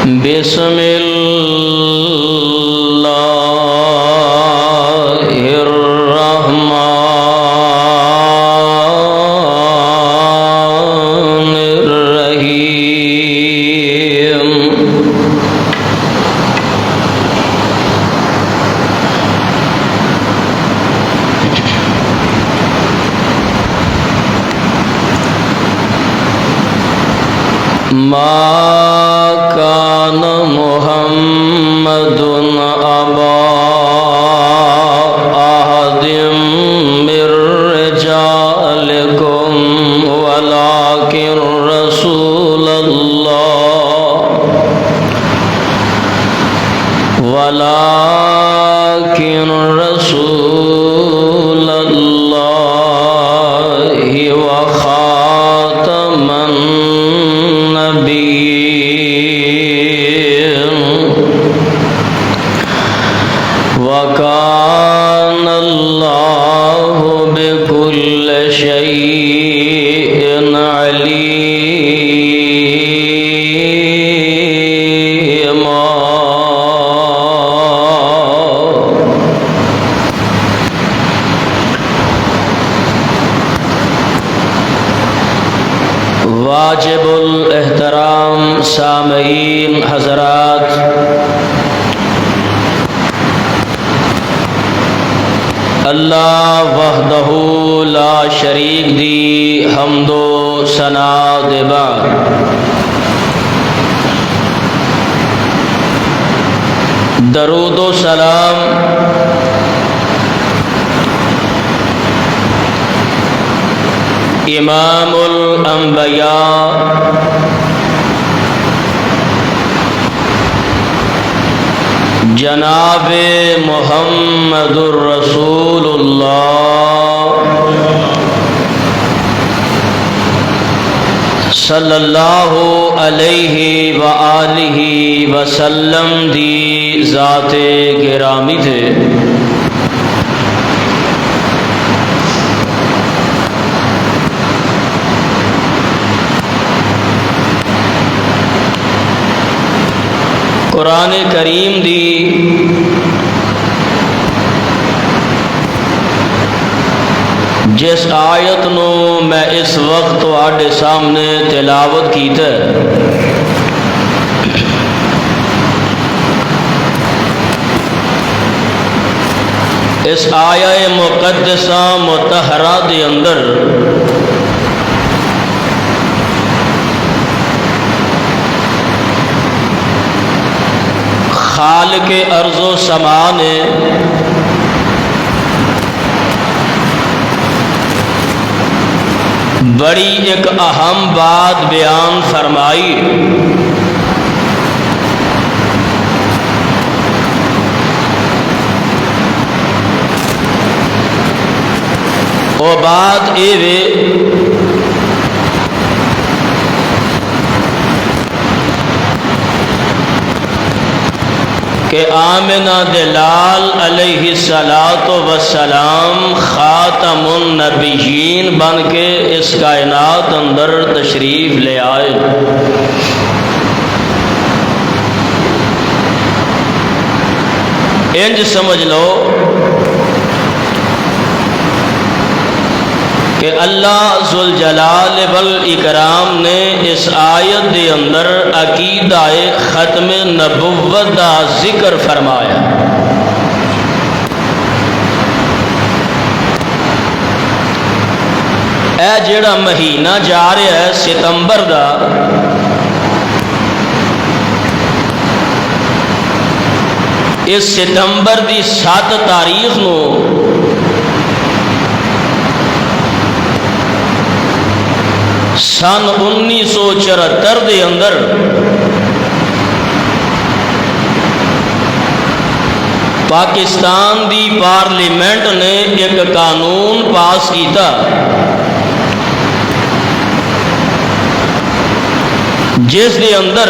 بسم اللہ الرحمن الرحیم ما كان محمد أبا أحد من رجالكم ولكن رسول الله وخاتم وكان الله بكل شيء عليما واجب الاحترام سامعین حضرات، اللہ وحدہ لا شریک دی حمد و ثنا دے بعد درود و سلام امام الانبیاء جناب محمد الرسول اللہ صلی اللہ علیہ وآلہ وسلم دی ذات گرامی تھے۔ قرآن کریم دی جس آیت نو میں اس وقت تواڈے سامنے تلاوت کیتا ہے، اس آیہ مقدسہ مطہرہ دے اندر خالق ارض و سما نے بڑی ایک اہم بات بیان فرمائی۔ وہ بات اے وے کہ آمنہ دلال علیہ السلام خاتم النبیین بن کے اس کائنات اندر تشریف لے آئے۔ انج سمجھ لو کہ اللہ ذوالجلال والاکرام نے اس آیت دے اندر عقیدہ ختم نبوت دا ذکر فرمایا۔ اے جڑا مہینہ جا رہا ہے ستمبر دا، اس ستمبر دی 7 تاریخ نو سن 1974 دے اندر پاکستان دی پارلیمنٹ نے ایک قانون پاس کیتا جس دے اندر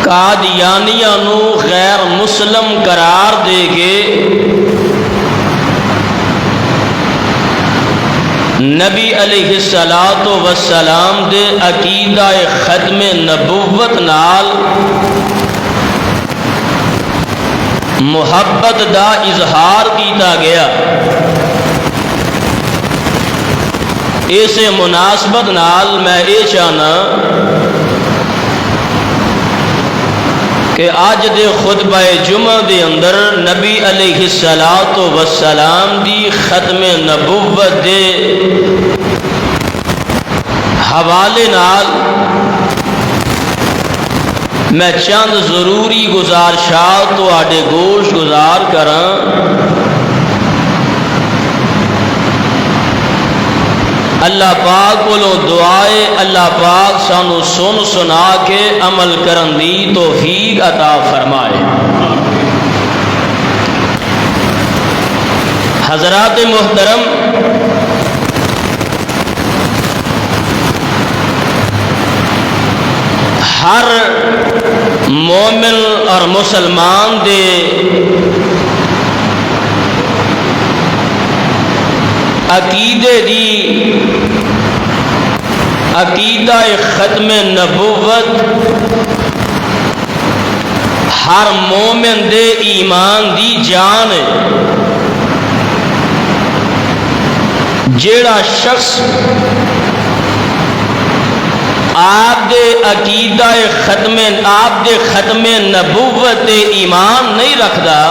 قادیانیاں نو غیر مسلم قرار دے کے نبی علیہ الصلوۃ والسلام دے عقیدہ ختم نبوت نال محبت دا اظہار کیتا گیا۔ اس مناسبت نال میں یہ چاہنا کہ آج دے خطبہ جمعہ دے اندر نبی علیہ الصلوۃ والسلام دی ختم نبوت دے حوالے نال میں چند ضروری گزارشات تواڈے گوش گزار کراں۔ اللہ پاک کولوں دعائے اللہ پاک سانو سن سنا کے عمل کرن دی توفیق عطا فرمائے۔ حضرات محترم، ہر مومن اور مسلمان دے عقیدے دی عقیدہ ختم نبوت ہر مومن دے ایمان دی جان ہے۔ جیڑا شخص آپ دے عقیدہ آپ دے ختم نبوت دے ایمان نہیں رکھدا،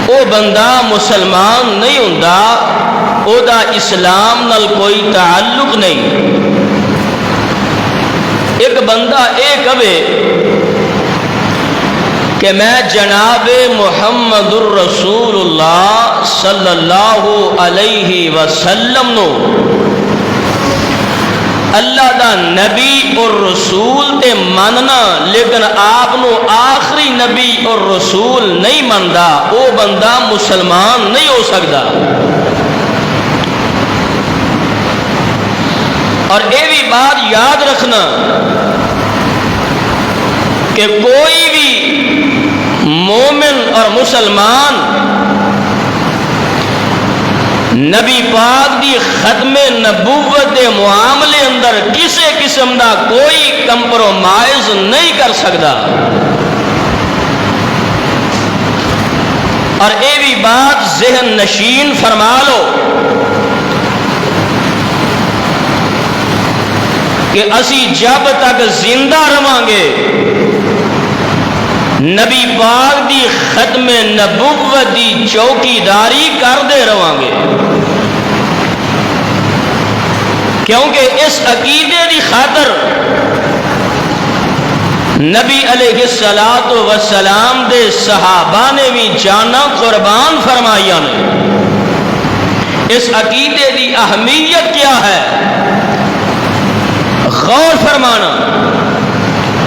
او بندہ مسلمان نہیں ہوندا، او دا اسلام نال کوئی تعلق نہیں۔ ایک بندہ اے کہے کہ میں جناب محمد الرسول اللہ صلی اللہ علیہ وسلم نو اللہ دا نبی اور رسول تے ماننا، لیکن آپ نو آخری نبی اور رسول نہیں ماندا، او بندہ مسلمان نہیں ہو سکتا۔ اور یہ بھی بات یاد رکھنا کہ کوئی بھی مومن اور مسلمان نبی پاک دی ختم نبوت دے معاملے اندر کسی قسم دا کوئی کمپرومائز نہیں کر سکتا۔ اور یہ بھی بات ذہن نشین فرما لو کہ اسی جب تک زندہ رہاں گے نبی پاک دی ختم نبوت دی چوکیداری کرتے رہاں گے، کیونکہ اس عقیدے دی خاطر نبی علیہ الصلوۃ والسلام دے صحابہ نے بھی جاناں قربان فرمائیاں نے۔ اس عقیدے دی اہمیت کیا ہے غور فرمانا۔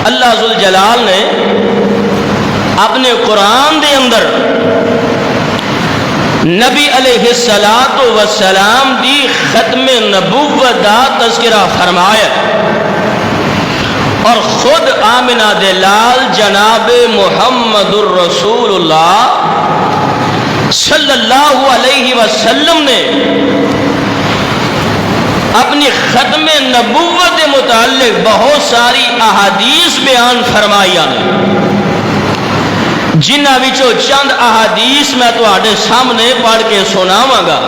اللہ ذوالجلال نے اپنے قرآن دے اندر نبی علیہ الصلوۃ والسلام دی ختم نبوت دا تذکرہ فرمایا، اور خود آمنہ دے لال جناب محمد الرسول اللہ صلی اللہ علیہ وسلم نے اپنی ختم نبوت کے متعلق بہت ساری احادیث بیان فرمائیاں نے، جنہاں وچوں چند احادیث میں تواڈے سامنے پڑھ کے سناواں گا۔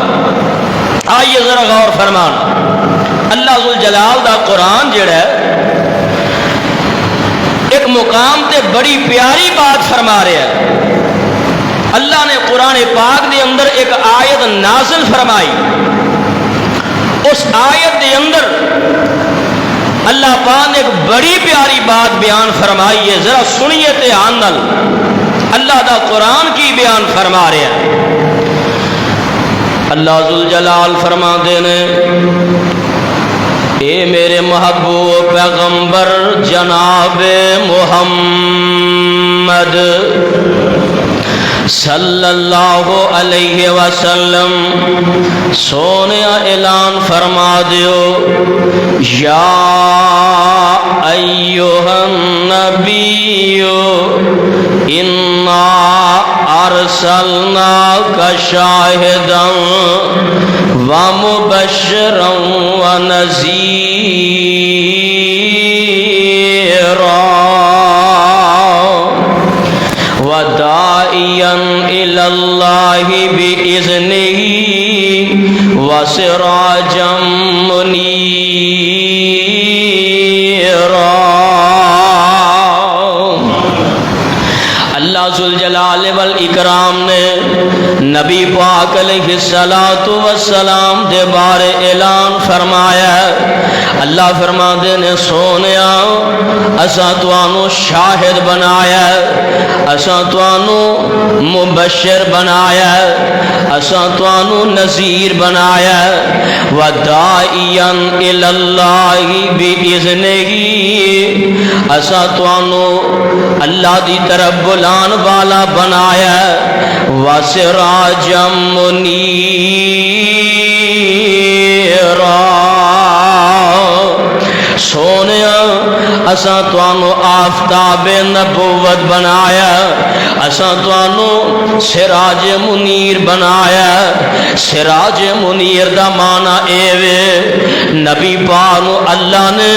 آئیے ذرا غور فرمان۔ اللہ ذوالجلال دا قرآن جڑا ہے ایک مقام تے بڑی پیاری بات فرما رہا ہے۔ اللہ نے قرآن پاک دے اندر ایک آیت نازل فرمائی، اس آیت دے اندر اللہ پاک نے ایک بڑی پیاری بات بیان فرمائی ہے، ذرا سنیے دھیان نال۔ اللہ دا قرآن کی بیان فرما رہا ہے۔ اللہ ذوالجلال فرما دینے، اے میرے محبوب پیغمبر جناب محمد صلی اللہ علیہ وسلم سونے اعلان فرما دیو، یا ایوہ النبی انا أرسلناك شاهدا ومبشرا ونذيرا وداعيا إلى الله بإذنه وسراجا منيرا. اللہ ذوالجلال والاکرام نے نبی پاک علیہ السلام دے بارے اعلان فرمایا. اللہ فرماندے نے سونیا اساں تانوں شاہد بنایا، اساں تانوں مبشر بنایا، اساں تانوں نذیر بنایا. وداعیا الی اللہ باذنہ، اساں تانوں اللہ دی طرف بلان والا بنایا. وسراجا منیرا، سونیا اساں تانوں آفتاب نبوت بنایا، اساں تانوں سراج منیر بنایا. سراج منیر دا معنی اے وے نبی پاک نو اللہ نے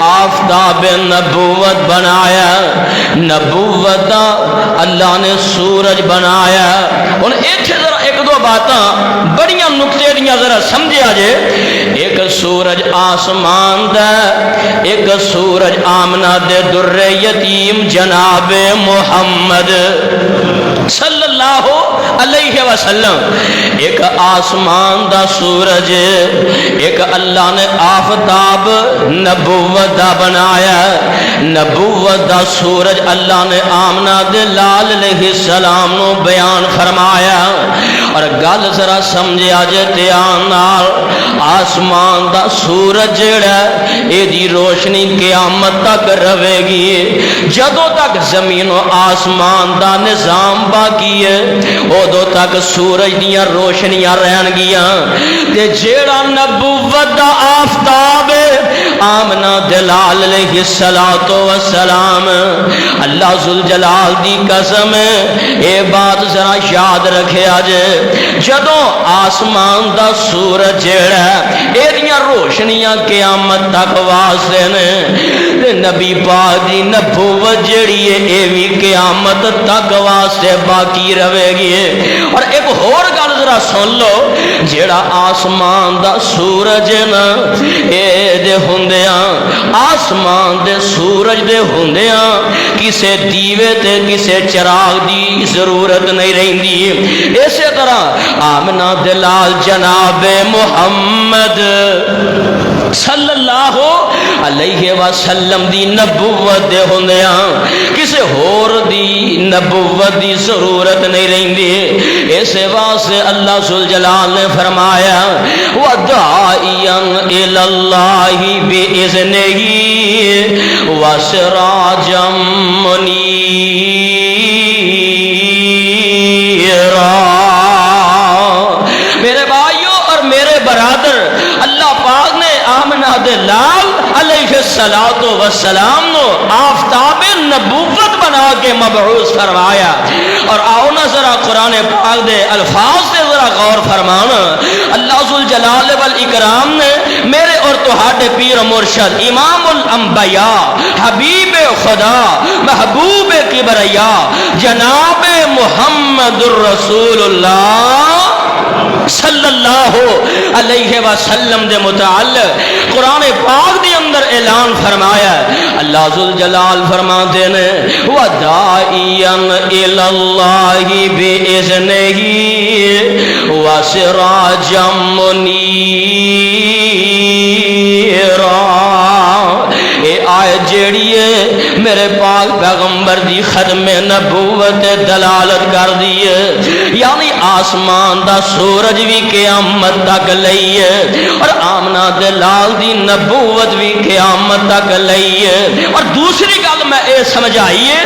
آفتاب نبوت بنایا. نبوت دا اللہ نے سورج بنایا. ہن ایتھے ذرا ایک دو باتاں بڑیاں نقطے دیاں ذرا سمجھیا جے. ایک سورج آسمان دا، ایک سورج آمنہ دے در یتیم جناب محمد صلی اللہ علیہ وسلم. ایک آسمان دا سورج، ایک اللہ نے آفتاب نبوت دا بنایا. نبوت دا سورج اللہ نے آمنہ دے لال علیہ السلام نو بیان فرمایا. اور گل ذرا سمجھا جے دھیان نال، آسمان دا سورج جڑا اے دی روشنی قیامت تک رہے گی. جدوں تک زمین و آسمان دا نظام باقی ہے ادو تک سورج دیاں روشنیاں رہن گیاں. تے جیڑا نبوت دا آفتاب آمنہ دلال علیہ السلام، اللہ ذوالجلال دی قسم اے بات ذرا یاد رکھے جے. جدوں آسمان دا سورج جیڑا اے دیاں روشنیاں قیامت تک واسطے نے، نبی پاک دی نبوت جیڑی ہے اے وی قیامت تک واسطے باقی رہے گی. اور ایک اور گل ذرا سن لو، جیڑا آسمان دا سورج نا اے دے ہوندیاں، آسمان دے سورج دے ہوندیاں کسے دیوے تے کسے چراغ دی ضرورت نہیں رہندی. اسی طرح آمنہ دلال جناب محمد صلی اللہ علیہ وسلم دی نبوت دے ہوندیاں کسے ہور دی نبوت دی ضرورت نہیں رہندی. اس واسطے اللہ ذوالجلال نے فرمایا وداعیا الی اللہ باذنہ وسراجا منیرا. میرے بھائیوں اور میرے برادر، اللہ پاک نے آمنہ دلال علیہ السلام نو آفتاب نبوت بنا کے مبعوث فرمایا. اور آؤ نا ذرا قرآن پاک دے الفاظ سے ذرا غور فرمانا. اللہ ذوالجلال والاکرام نے میرے اور تہاڈے پیر مرشد امام الانبیاء حبیب خدا محبوب کبریا جناب محمد الرسول اللہ صلی اللہ علیہ وسلم دے متعلق قرآن پاک دے اندر اعلان فرمایا. اللہ ذوالجلال فرماتے نے وداعیا الی اللہ باذنہ وسراجا منیرا. اے آیت جیڑی ہے میرے پاک پیغمبر دی ختم نبوت دلالت کر دی ہے، یعنی آسمان دا سورج بھی قیامت تک لئی ہے اور آمنہ دلال دی نبوت بھی قیامت تک لئی ہے. اور دوسری گل میں اے سمجھائیے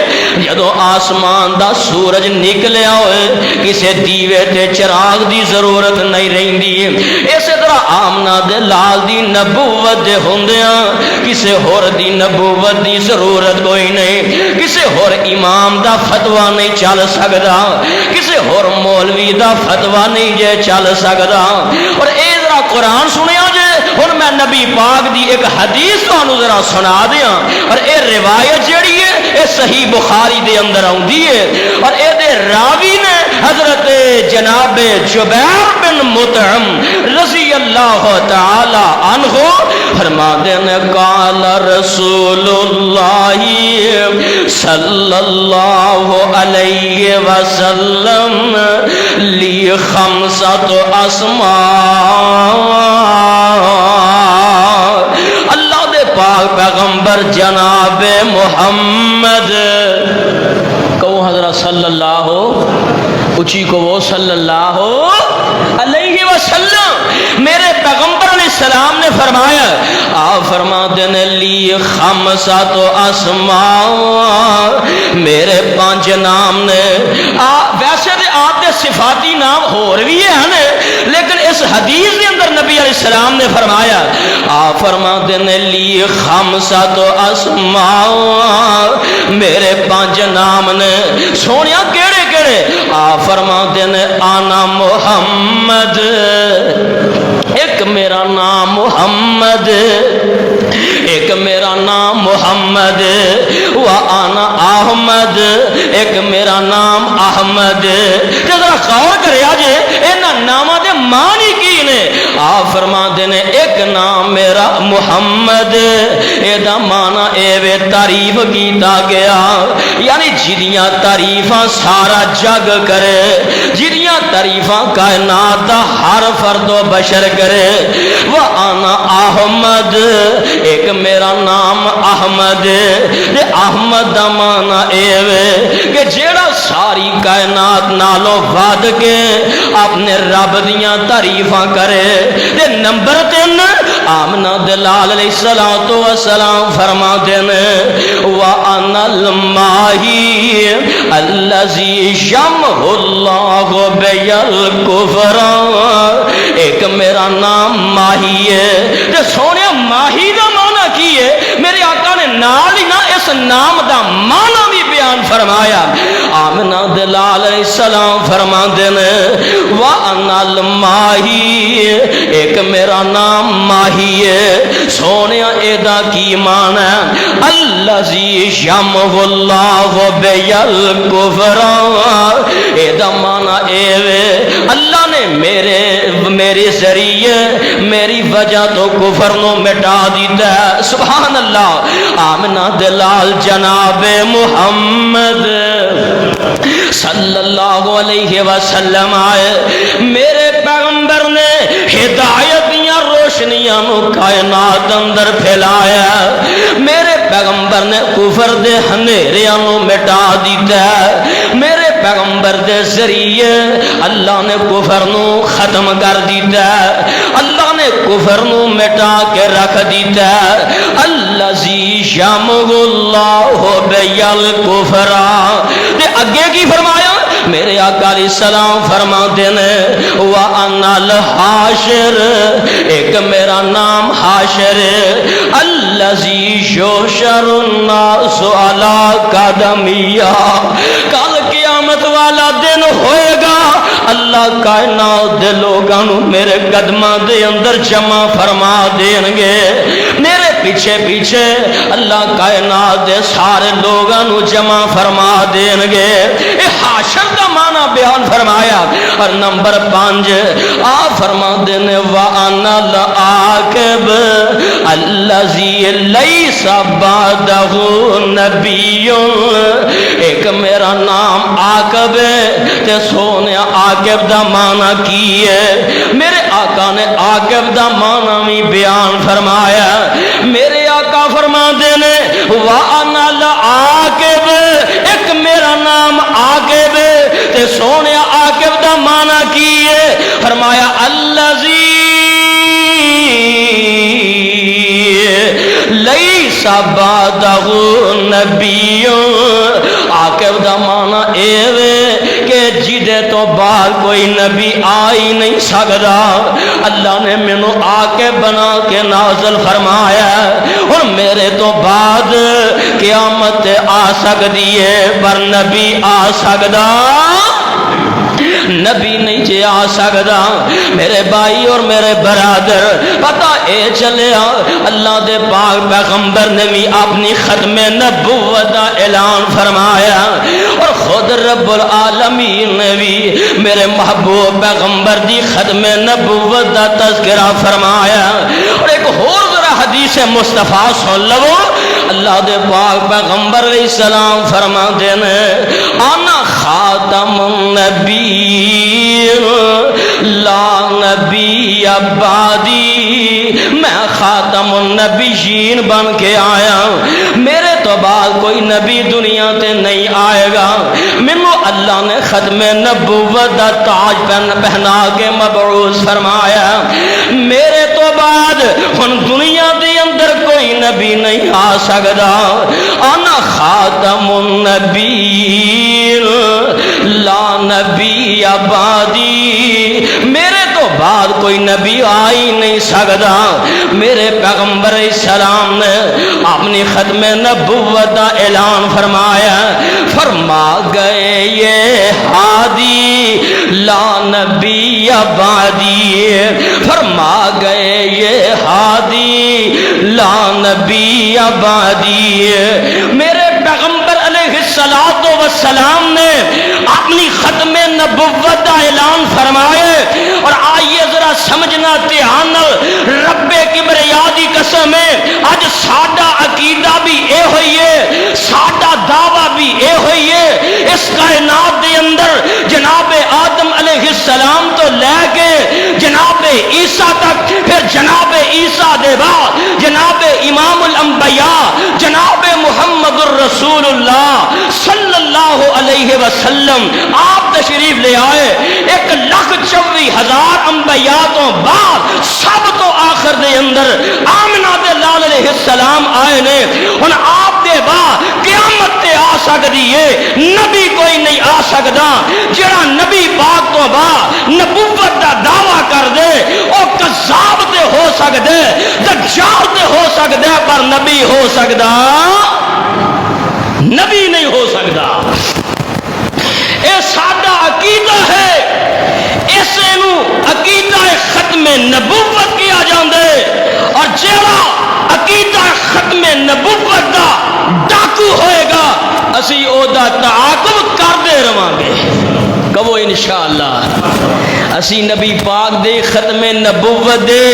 جدو آسمان دا سورج نکلیا ہوئے کسے دیوے تے چراغ دی ضرورت نہیں رہندی اسی طرح آمنہ دے لال دی نبوت دے ہوندیاں کسے ہور دی نبوت دی ضرورت کوئی نہیں کسے ہور امام دا فتوہ نہیں چل سکدا کسے ہور مولوی دا فتوہ نہیں جے چل سکدا اور اے ذرا قرآن سنیا جے ہن میں نبی پاک دی ایک حدیث تانوں ذرا سنا دیاں اور اے روایت جڑی ہے اے صحیح بخاری دے اندر آوندی ہے اور اے دے راوی نے حضرت جناب جبیر بن مطعم رضی اللہ تعالی عنہ فرماتے ہیں قال رسول اللہ صلی اللہ علیہ وسلم لی خمسۃ اسماء اللہ دے پاک پیغمبر جناب محمد کہو حضرت صلی اللہ اچھی کو وہ صلی اللہ علیہ وسلم میرے پیغمبر علیہ السلام نے فرمایا آپ فرماتے ہیں لی خمسۃ اسماء میرے 5 نام نے ویسے تو آپ کے صفاتی نام اور بھی ہیں لیکن اس حدیث کے اندر نبی علیہ السلام نے فرمایا آپ فرماتے ہیں لی خمسۃ اسماء میرے 5 نام نے سونیا کیڑے کیڑے آپ فرماتے ہیں آنا محمد ایک میرا نام محمد ایک میرا نام محمد وانا احمد ایک میرا نام احمد ذرا غور کرے آجے اینا نامہ دے معنی کی نے آپ فرماتے ہیں ایک نام میرا محمد ایدہ معنی ایوے تعریف کیتا گیا یعنی جدیاں تعریفاں سارا جگ کرے جدیاں تعریفاں کائنات دا ہر فرد و بشر کرے وانا احمد ایک میرا نام احمد دے احمد دا معنی ایوے کہ جیڑا ساری کائنات نالو وعد کے اپنے رب دیاں تعریفاں کرے دے نمبر 3 آمنہ دلال علیہ السلام فرما دینے وَأَنَا الْمَاهِي الَّذِي شَمْهُ اللَّهُ بِيَ الْكُفْرَ ایک میرا نام ماہی ہے تے سونے ماہی دا معنی کی ہے میرے آقا نے نال ہی نہ اس نام دا معنی بھی بیان فرمایا آمنہ دلال علیہ السلام فرما دینے وَأَنَا الْمَاهِي ایک میرا نام ماہی ہے سونے ایدہ کی معنی الَّذِي شَمْهُ اللَّهُ بِيَ الْكُفْرَ ایدہ معنی ایوے اللہ نے میرے ذریعے میری وجہ تو کفر نو مٹا دیتا ہے سبحان اللہ آمنہ دلال جناب محمد صلی اللہ علیہ وسلم آئے میرے پیغمبر نے ہدایت دیاں روشنیاں نو کائنات اندر پھیلایا میرے پیغمبر نے کفر دے ہنیریاں نو مٹا دیتا ہے میرے پیغمبر دے ذریعے اللہ نے کفر نو ختم کر دیتا ہے اللہ نے کفر نو مٹا کے رکھ دیتا ہے الذی شمہ اللہ بی الکفر تے اگے کی فرمایا میرے آقا علیہ السلام فرماتے ہیں وَأَنَا الْحَاشِرُ ایک میرا نام حاشر الذی یحشر الناس علی قدمیہ کل قیامت والا دن ہوئے گا اللہ کائنات دے لوگاں میرے قدماں دے اندر جمع فرما دیں گے میرے پیچھے پیچھے اللہ کائنات دے سارے لوگاں جمع فرما دیں گے اے حاشر دا معنی بیان فرمایا اور نمبر 5 آپ فرما دینے وَأَنَا الْعَاقِبُ الَّذِي لَيْسَ بَعْدَهُ نَبِيٌّ ایک میرا نام عاقب ہے تے سونے عاقب دا معنی کی ہے میرے آقا نے عاقب دا معنی بھی بیان فرمایا میرے آقا فرما دینے وَأَنَا الْعَاقِبُ ایک میرا نام عاقب ہے تے سونے عاقب دا معنی کی ہے فرمایا الذی لیس بعدہ نبی عاقب دا مانا اے کہ جدے تو بعد کوئی نبی آ ہی نہیں سکدا، اللہ نے مینوں عاقب بنا کے نازل فرمایا اور میرے تو بعد قیامت آ سکدی ہے پر نبی آ سکدا نبی نہیں جے آ سکدا۔ میرے بھائی اور میرے برادر پتہ اے چلیا اللہ دے پاک پیغمبر نے بھی اپنی ختم نبوت دا اعلان فرمایا اور خود رب العالمین نے بھی میرے محبوب پیغمبر دی ختم نبوت دا تذکرہ فرمایا۔ اور ایک اور ذرا حدیث مصطفیٰ سن لو، اللہ دے پاک پیغمبر علیہ السلام فرماتے ہیں انا خاتم النبی لا نبی بعدی، میں خاتم النبیین بن کے آیا، میرے تو بعد کوئی نبی دنیا تے نہیں آئے گا۔ مینوں اللہ نے ختم نبوت دا تاج پہنا کے مبعوث فرمایا، میرے تو بعد ہن دنیا دے اندر کوئی نبی نہیں آ سکدا۔ انا خاتم النبیین لا نبی بعدی، میرے تو بعد کوئی نبی آ ہی نہیں سکدا۔ میرے پیغمبر علیہ السلام نے اپنی ختم نبوت کا اعلان فرمایا، فرما گئے یہ ہادی لا نبی بعدی، فرما گئے یہ ہادی لا نبی بعدی۔ میرے پیغمبر علیہ السلام نے اپنی ختم نبوت کا اعلان فرمائے اور آئیے ذرا سمجھنا دھیان نال، رب کبریا دی قسم ہے اج ساڈا عقیدہ بھی اے ہوئی ہے، ساڈا دعویٰ بھی اے ہوئی ہے، اس کائنات دے اندر جناب آدم علیہ السلام تو لے کے جناب عیسیٰ تک، پھر جناب عیسیٰ دے بعد جناب امام الانبیاء جناب محمد الرسول اللہ صلی اللہ علیہ وسلم آپ تشریف لے آئے۔ 1,24,000 انبیاء تو بعد سب تو آخر دے اندر آمنہ دے لال علیہ السلام آئے نے۔ ہن آپ دے بعد قیامت تے آ سکدی ہے، نبی کوئی نہیں آ سکدا جڑا نبی پاک تو بعد نبوت دا دعویٰ کر دے او کذاب تے ہو سکدے، دجال تے ہو سکدے پر نبی ہو سکدا نبی نہیں ہو سکدا۔ اے ساڈا عقیدہ ہے، اسے نو عقیدہ ختم نبوت کیا جاندے، اور جیڑا عقیدہ ختم نبوت دا ڈاکو ہوئے گا اسی او دا تعاقب کردے رہاں گے۔ کہو انشاءاللہ اسی نبی پاک دے ختم نبوت دے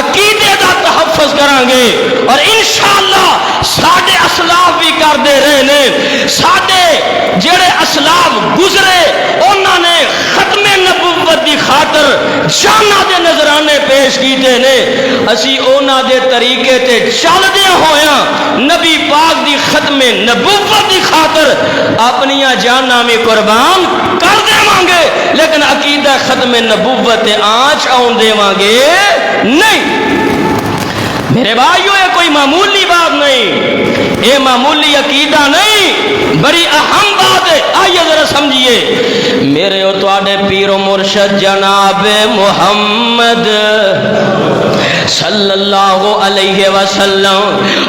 عقیدے دا تحفظ کران گے، اور انشاءاللہ ساڈے اسلاف بھی کردے رہے نے، ساڈے جڑے اسلاف گزرے انہاں نے ختم نبوت دی خاطر جاناں دے نذرانے پیش کیتے نے، اسی انہاں دے طریقے تے چلدے ہویاں نبی پاک دی ختم نبوت دی خاطر اپنیاں جاناں بھی قربان کر دیواں گے، لیکن عقیدہ ختم نبوت آنچ آن دیواں گے نہیں۔ میرے بھائیو یہ کوئی معمولی بات نہیں، یہ معمولی عقیدہ نہیں، بڑی اہم بات ہے۔ آئیے ذرا سمجھیے، میرے اور تواڈے پیر و مرشد جناب محمد صلی اللہ علیہ وسلم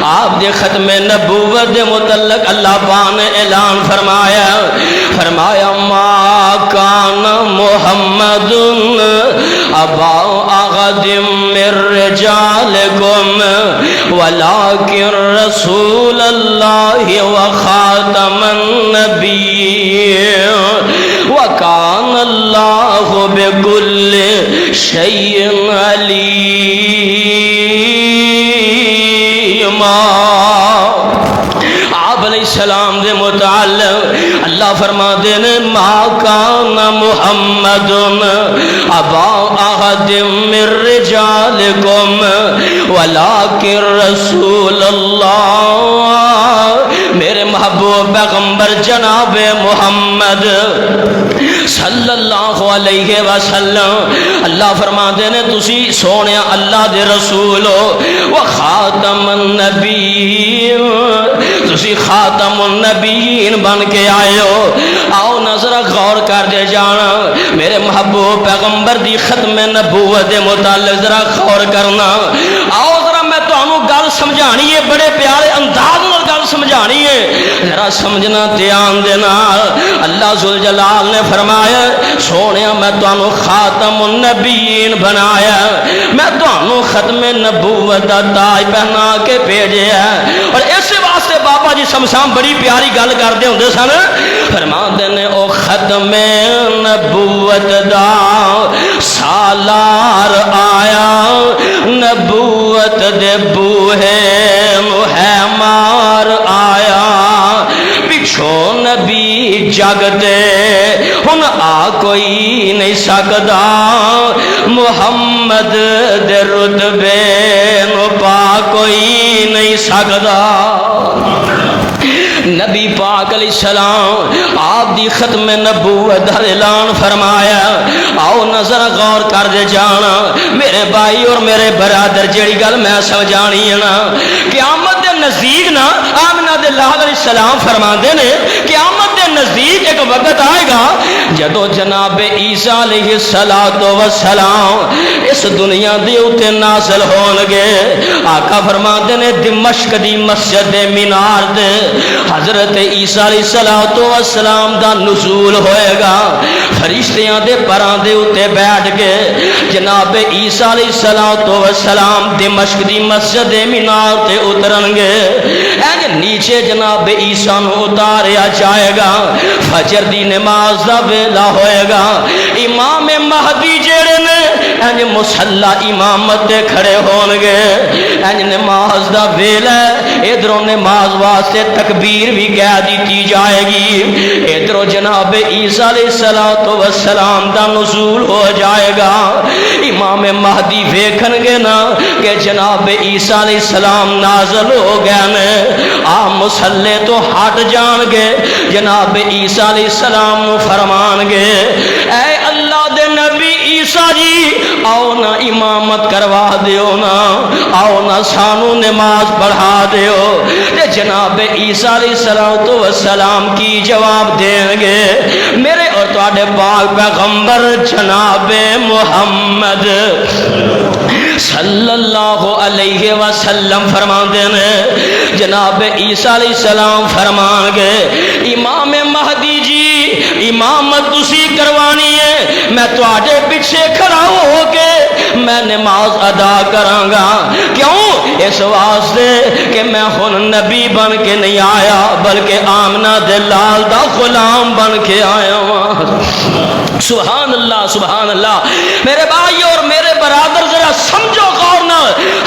آپ دے ختم نبوت دے متعلق اللہ پاک نے اعلان فرمایا، فرمایا ما کان محمد ابا احد من رجالکم ولکن رسول اللہ وخاتم النبیین وکان اللہ بکل شیء علیم۔ آپ علیہ السلام دے متعلق اللہ فرما دینے ما کان محمد ابا احد من رجالکم ولکن رسول اللہ، میرے محبوب پیغمبر جناب محمد صلی اللہ علیہ وسلم اللہ فرما دینے تسی سونے اللہ دے رسول ہو، وخاتم النبی تسی خاتم خاتم النبیین بن کے آئے ہو. آؤ نظر غور کر دے جانا میرے محبوب پیغمبر دی ختم نبوت دے متعلق ذرا غور کرنا. آؤ ذرا میں تانوں گل سمجھانی ہے بڑے پیارے انداز نال گل سمجھانی ہے ذرا سمجھنا دھیان دینا. اللہ ذوالجلال نے فرمایا سونیا میں تانوں خاتم النبیین بنایا میں تانوں ختم نبوت دا تاج پہنا کے بھیجیا اور اس واسطے بابا جی سمسام بڑی پیاری گل کردے ہوندے سن فرماندے نے او ختم نبوت دا سالار آیا نبوت دے بوہے نو ہے مار آیا پچھو نبی جگ دے ہن آ کوئی نہیں سکدا محمد دے رتبے نو پا کوئی نہیں سکدا. نبی پاک علیہ السلام آپ دی ختم نبوت دا اعلان فرمایا. آؤ نظر غور کر دے جانا میرے بھائی اور میرے برادر جیڑی گل میں سمجھانی ہے نا قیامت دے نزدیک نا آمنہ دے لال علیہ السلام فرماندے نے قیامت دے نزدیک ایک وقت آئے گا جدو جناب عیسیٰ علیہ السلام اس دنیا دے اوتے نازل ہون گے. آقا فرماندے نے دمشق دی مسجد دے مینار دے حضرت عیسیٰ علیہ السلام دا نزول ہوئے گا فرشتیاں دے پران دے اتے بیٹھ کے جناب عیسیٰ علیہ السلام دمشق دی مسجد مینار تے اترن گے. نیچے جناب عیسیٰ نو اتاریا جائے گا فجر دی نماز دا ویلا ہوئے گا امام مہدی جیڑے نے مصلی امامت تے کھڑے ہون گے نماز دا ویلا ادھروں نماز واسطے تکبیر بھی کہہ دیتی جائے گی ادھروں جناب عیسیٰ علیہ السلام دا نزول ہو جائے گا. امام مہدی ویکھن گے نا کہ جناب عیسیٰ علیہ السلام نازل ہو گئے نے آپ مصلی تو ہٹ جان گے جناب عیسیٰ علیہ السلام فرمان گے اے اللہ دے نبی عیسیٰ جی آؤ نا امامت کروا دیو نا آؤ نا سانو نماز پڑھا دیو. جناب عیسیٰ علیہ السلام کی جواب دیں گے میرے اور تواڈے پاک پیغمبر جناب محمد صلی اللہ علیہ وسلم فرمان دینے جناب عیسیٰ علیہ السلام فرمان گے امام مہدی جی امامت تسی کروانی ہے میں تواڈے پیچھے کھڑا ہو کے میں نماز ادا کرانگا. کیوں اس واسطے کہ میں ہن نبی بن کے نہیں آیا بلکہ آمنہ دے لال دا غلام بن کے آیا ہوں. سبحان اللہ سبحان اللہ. میرے بھائی اور میرے برادر ذرا سمجھو غور نہ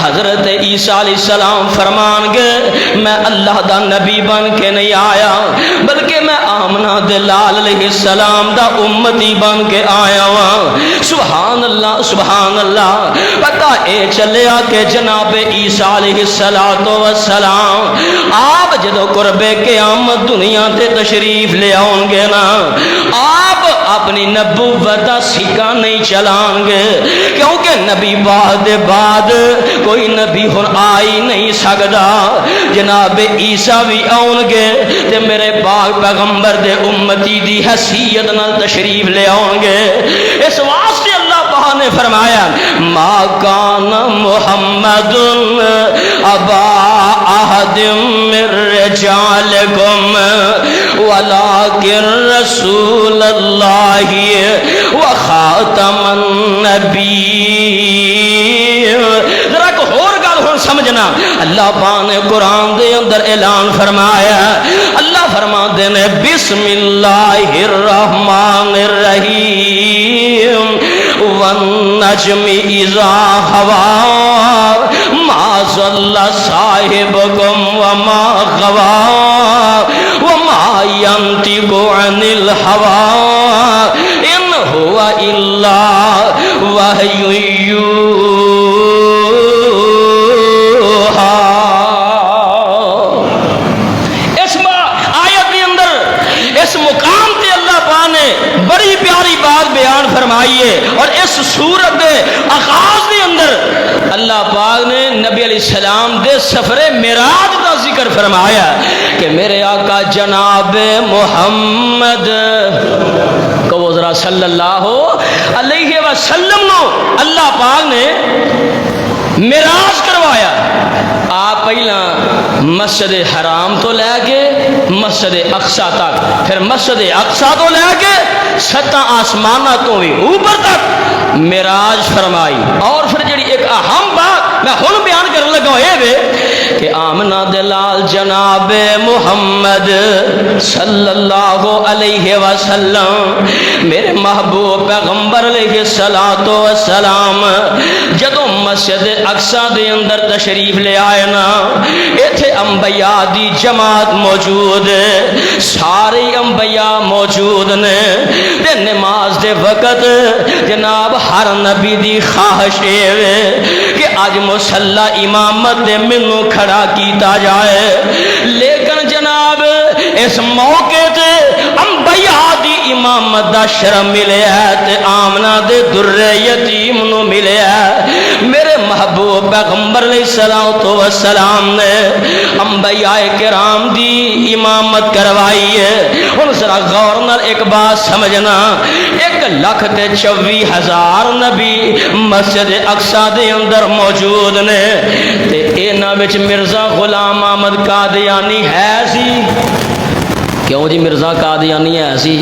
حضرت عیسیٰ علیہ السلام فرمان گے میں اللہ دا نبی بن کے نہیں آیا بلکہ میں آمنہ دے لال علیہ السلام دا امتی بن کے آیا ہوں. سبحان اللہ سبحان اللہ. پتہ اے چلیا کہ جناب عیسیٰ علیہ السلام آپ جدو قرب قیامت دنیا تے تشریف لے آؤں گے نا آپ اپنی نبوت دا سکہ نہیں چلان گے کیونکہ نبی بعد کوئی نبی ہن آئی نہیں سکدا. جناب عیسیٰ بھی آؤں گے تے میرے پاک پیغمبر دے امتی دی حیثیت نال تشریف لے آؤں گے. اس واسطے اللہ پاک نے فرمایا ما کان محمد ابا احد من رجالکم ولکن رسول اللہ وخاتم النبی. ذرا ایک اور گل ہن سمجھنا اللہ پاک نے قرآن دے اندر اعلان فرمایا اللہ فرماندے نے بسم اللہ الرحمن الرحیم والنجم اذا ہوا ما ضل صاحبکم وما غوا وما ينطق عن الهوى ان هو الا وحی یوحی. اس آیت کے اندر اس مقام تے اللہ پاک نے بڑی پیاری بات بیان فرمائی ہے اور اس سورت دے آغاز دے اندر اللہ پاک نے نبی علیہ السلام دے سفر معراج دا ذکر فرمایا کہ میرے آقا جناب محمد کہو ذرا صلی اللہ علیہ وسلم نو اللہ پاک نے معراج کروایا. آپ پہلا مسجد حرام تو لے کے مسجد اقصی تک، پھر مسجد اقصی تو لے کے ستاں آسمانہ تو بھی اوپر تک معراج فرمائی. اور پھر جڑی ایک اہم بات میں ہن بیان کرن لگا اے وے کہ آمنہ دلال جناب محمد صلی اللہ علیہ وسلم میرے محبوب پیغمبر علیہ الصلوۃ والسلام جدوں مسجد اقصی دے اندر تشریف لے آئے نا، ایتھے انبیاء دی جماعت موجود ہے، سارے انبیاء موجود نے تے نماز دے وقت جناب ہر نبی دی خواہش ہے کہ اج مصلی امامت دے مینوں کھڑا کیتا جائے، لیکن جناب اس موقع تے انبیاء دی امامت دا شرم ملیا ہے تے آمنہ دے در یتیم نو ملیا ہے. میرے محبوب پیغمبر علیہ الصلوۃ والسلام نے انبیاء کرام دی امامت کروائی ہے. ہن ذرا غور نال ایک بات سمجھنا، 1,24,000 نبی مسجد اقصی دے اندر موجود نے تے انہاں وچ مرزا غلام احمد قادیانی ہے سی. کیوں جی مرزا قادیانی ہے سی؟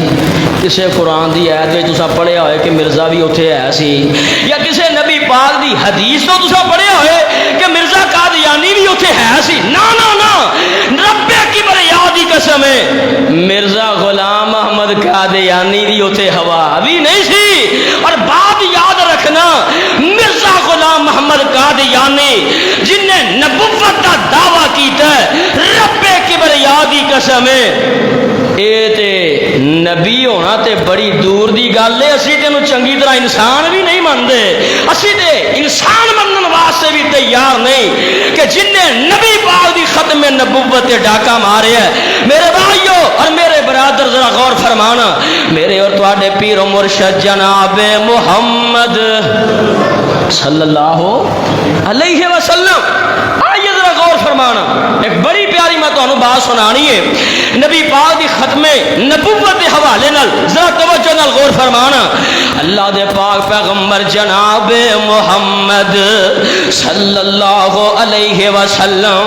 کسے قرآن دی آیت وچ تساں پڑھیا ہوئے کہ مرزا بھی اوتھے ہے سی، یا کسے نبی پاک دی حدیث تو تساں پڑھیا ہوئے کہ مرزا قادیانی بھی اوتھے ہے سی؟ نا نا نا، رب کبریا دی قسم ہے مرزا غلام احمد قادیانی دی اوتھے ہوا بھی نہیں سی. اور بات یاد رکھنا، مرزا غلام محمد قادیانی جن نے نبوت کا دعویٰ کیتا ہے، رب کبریا دی قسم ہے اے تے نبی ہونا تے بڑی دور دی گل ہے. اسی تینوں چنگی طرح انسان بھی نہیں مانتے، اسی تے انسان منن واسطے بھی تیار نہیں کہ جن نے نبی پاک دی ختم نبوت تے ڈاکہ مارے ہے. میرے بھائیو اور میرے برادر ذرا غور فرمانا، میرے اور تواڈے پیر و مرشد جناب محمد صلی اللہ علیہ وسلم، آئیے ذرا غور فرمانا، ایک بڑی پیاری میں تمہیں بات سنانی ہے نبی پاک دی ختم نبوت کے حوالے نال. ذرا توجہ نال غور فرمانا. اللہ دے پاک پیغمبر جناب محمد صلی اللہ علیہ وسلم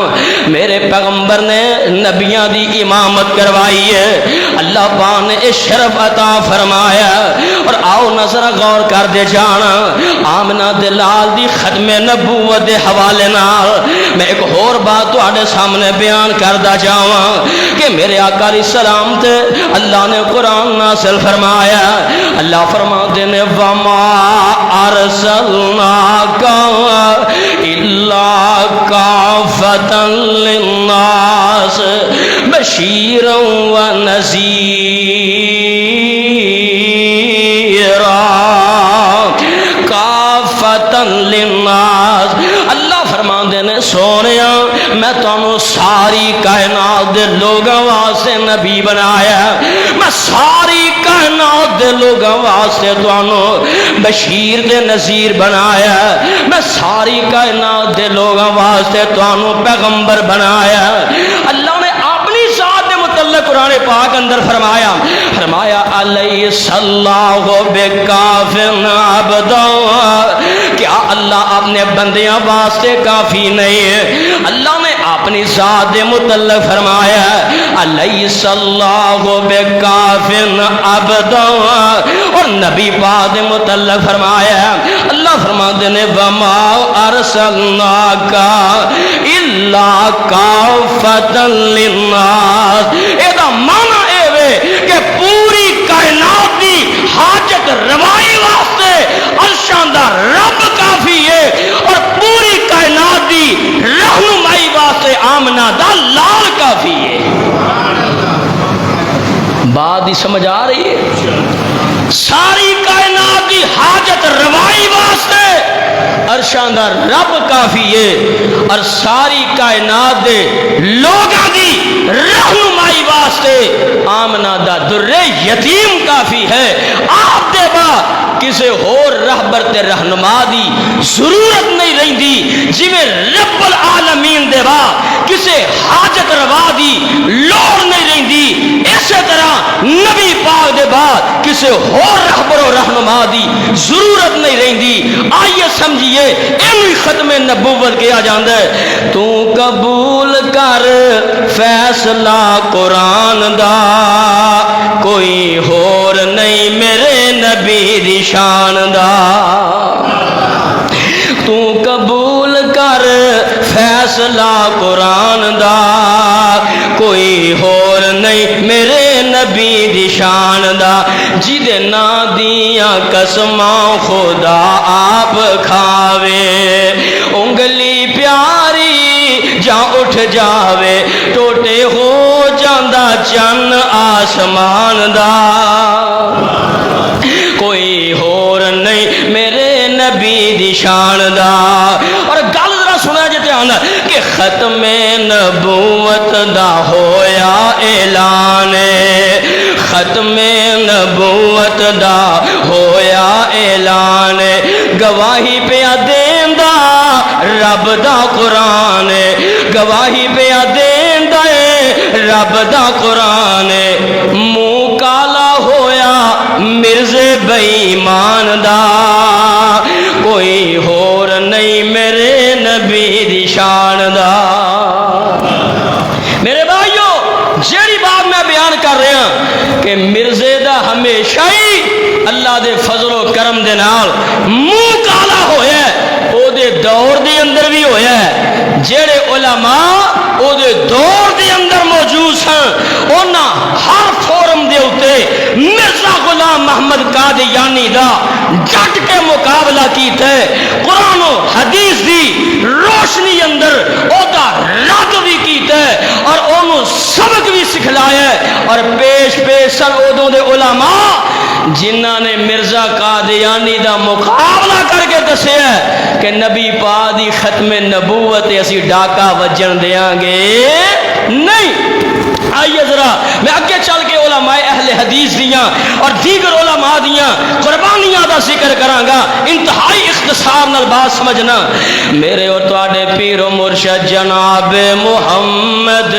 میرے پیغمبر نے نبیاں دی امامت کروائی ہے. اللہ پاک نے اس شرف عطا فرمایا. اور آؤ نظر غور کر دے جانا، آمنہ دلال دی ختم نبوت دے حوالے نال میں ایک اور بات تواڈے سامنے بیان کردا جاواں کہ میرے آقا علیہ السلام تے اللہ نے قرآن نازل فرمایا. اللہ فرماتے نے وما ارسلناک الا کافۃ للناس بشیرا ونذیرا. کافۃ للناس، اللہ فرماندے نے سونیا میں تانوں ساری کائنات دے لوگاں واسطے نبی بنایا، میں ساری کائنات دے لوگاں واسطے تانوں بشیر تے نذیر بنایا، میں ساری کائنات دے لوگاں واسطے تانوں پیغمبر بنایا. اللہ نے اپنی ذات دے متعلق قرآن پاک اندر فرمایا علیہ اللہ بکافٍ عبدا، کیا اللہ اپنے بندیاں واسطے کافی نہیں ہے؟ اللہ نے اپنی ذات دے متعلق فرمایا علیہ اللہ بکافٍ عبدا، اور نبی پاک دے متعلق فرمایا اللہ فرماتے نے وما ارسلناک الا کافۃ للناس. اے دا معنی اے وے کہ پوری کائنات دی حاجت روائی واسطے عرشاں دا رب کافی ہے، اور پوری کائنات دی رہنمائی واسطے آمنہ دا لال کافی ہے. بات ہی سمجھ آ رہی ہے؟ ساری کائنات دی حاجت روائی واسطے عرشاں دا رب کافی ہے، اور ساری کائنات دے لوگاں دی رہنمائی واسطے آمنہ دا در یتیم کافی ہے. آپ دے بعد کسے اور رہبر تے رہنما دی ضرورت نہیں رہندی، جویں رب العالمین دے بعد کسے حاجت روا دی لوڑ نہیں رہندی، اسی طرح نبی پاک دے بعد کسے ہور رہبر و رہنما دی ضرورت نہیں رہندی۔ آئیے سمجھیے اینویں ختم نبوت کیا جاندا ہے۔ تو قبول کر فیصلہ قرآن دا، کوئی ہور نہیں میرے نبی دی شان دا۔ تو قبول کر فیصلہ قرآن دا، کوئی ہور نہیں میرے نبی دی شان دا۔ جدے نا دیاں قسماں خدا آپ کھاوے، انگلی پیاری جا اٹھ جاوے، ٹوٹے ہو جاندہ چن آسمان دا۔ کوئی ہور نہیں میرے نبی دی شان دا۔ اور گل ذرا سنا جی دھیان کہ ختم نبوت دا ہویا اعلان، ختم نبوت دا ہویا اعلان، گواہی پیا دیندا رب دا قرآن، گواہی پیا دیندا رب دا قرآن۔ منہ کالا ہویا مرزے بے ایمان دا، کوئی ہور نہیں میرے نبی دی شان دا۔ میرے بھائیو، جیڑی بات میں بیان کر رہا کہ مرزے دا ہمیشہ ہی اللہ دے فضل و کرم دے نال منہ کالا ہویا ہے، او دے دور دے اندر بھی ہویا ہے۔ جیڑے علماء او دے دور دے اندر موجود ہیں، انہاں ہر فورم دے اتے مرزا غلام محمد قادیانی دا ڈٹ کے مقابلہ کیتا ہے، قرآن و حدیث دی روشنی اندر او دا رد بھی کیتا ہے اور انہوں سبق بھی سکھلایا ہے۔ اور پیش سن ادوں دے علماء جنہ نے مرزا قادیانی دا مقابلہ کر کے دسیا ہے کہ نبی پاک دی ختم نبوت اسی ڈاکہ وجن دیاں گے نہیں۔ آئیے ذرا میں اگے چل کے علماء اہل حدیث دیاں اور دیگر علماء دیاں قربانیاں دا ذکر کراں گا، انتہائی اختصار نال بات سمجھنا۔ میرے اور تواڈے پیر و مرشد جناب محمد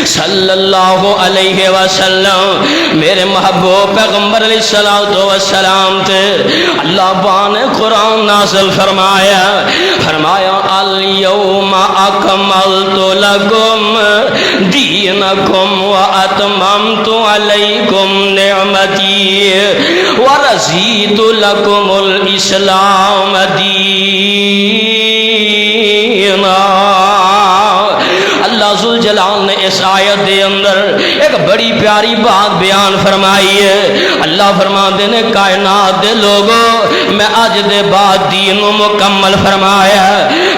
صلی اللہ علیہ وسلم، میرے محبوب پیغمبر علیہ السلام تے اللہ پاک نے قرآن نازل فرمایا، فرمایا الیوم اکملت لکم دینکم واتممت علیکم نعمتی ورضیت لکم الاسلام دینا۔ اللہ ذوالجلال نے اس آیت دے اندر ایک بڑی پیاری بات بیان فرمائی ہے۔ اللہ فرماتے نے کائنات دے لوگوں، میں آج دے بعد دین مکمل فرمایا،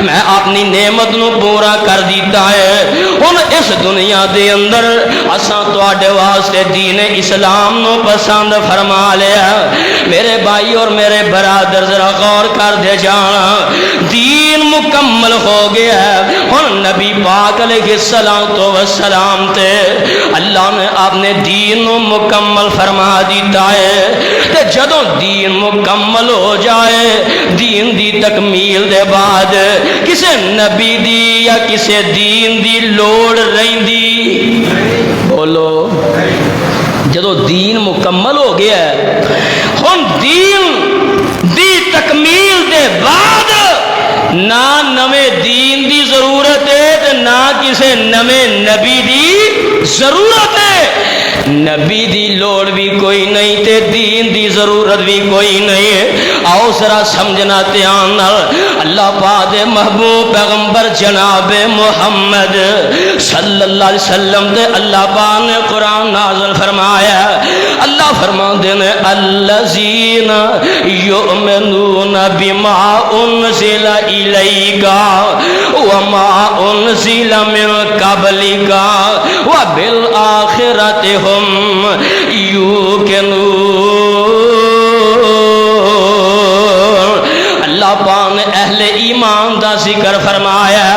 میں اپنی نعمت نو پورا کر دیتا ہے۔ ہن اس دنیا دے اندر اساں تواڈے واسطے دین اسلام نو پسند فرما لیا۔ میرے بھائی اور میرے برادر ذرا غور کر دے جانا، دین مکمل ہو گیا ہے۔ ہن نبی پاک علیہ السلام تے اللہ نے اپنے دین مکمل فرما دیتا ہے۔ تے جدوں دین مکمل ہو جائے، دین دی تکمیل دے بعد کسے نبی دی یا کسے دین دی لوڑ رہندی؟ بولو، جدوں دین مکمل ہو گیا ہے، ہن دین دی تکمیل دے بعد نہ نویں دین دی ضرورت ہے تے نہ کسے نویں نبی دی ضرورت ہے۔ نبی دی لوڑ بھی کوئی نہیں تے دین دی ضرورت بھی کوئی نہیں ہے۔ آؤ ذرا سمجھنا دھیان نال، اللہ پاک دے محبوب پیغمبر جناب محمد صلی اللہ علیہ وسلم دے اللہ پاک نے قرآن نازل فرمایا۔ اللہ فرماتے ہیں الذین یؤمنون بما انزل الیک وما انزل من قبلک وبالآخرۃ ہم یوقنون۔ اللہ پاک نے اہل ایمان دا ذکر فرمایا۔